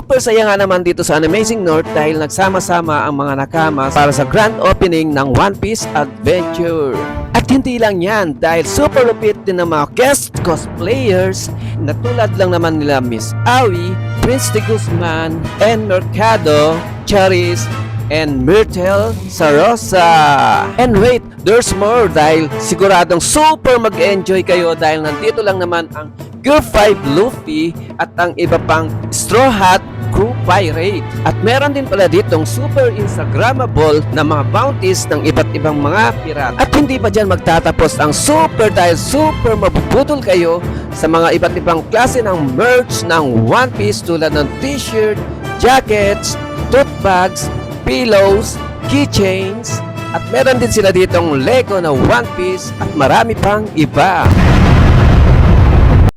super saya nga naman dito sa Amazing North dahil nagsama-sama ang mga nakama para sa grand opening ng One Piece Adventure. At hindi lang yan dahil super lupit din ng mga guest cosplayers na tulad lang naman nila Miss Aoi, Prince de Guzman, and Mercado, Charis, and Myrtle Sarosa. And wait, there's more dahil siguradong super mag-enjoy kayo dahil nandito lang naman ang Gear 5 Luffy at ang iba pang Straw Hat Crew Pirate. At meron din pala ditong super Instagrammable na mga bounties ng iba't ibang mga pirata. At hindi pa dyan magtatapos ang super dahil super mabubudol kayo sa mga iba't ibang klase ng merch ng One Piece tulad ng t-shirt, jackets, tote bags, pillows, keychains, at meron din sila ditong Lego na One Piece at marami pang iba.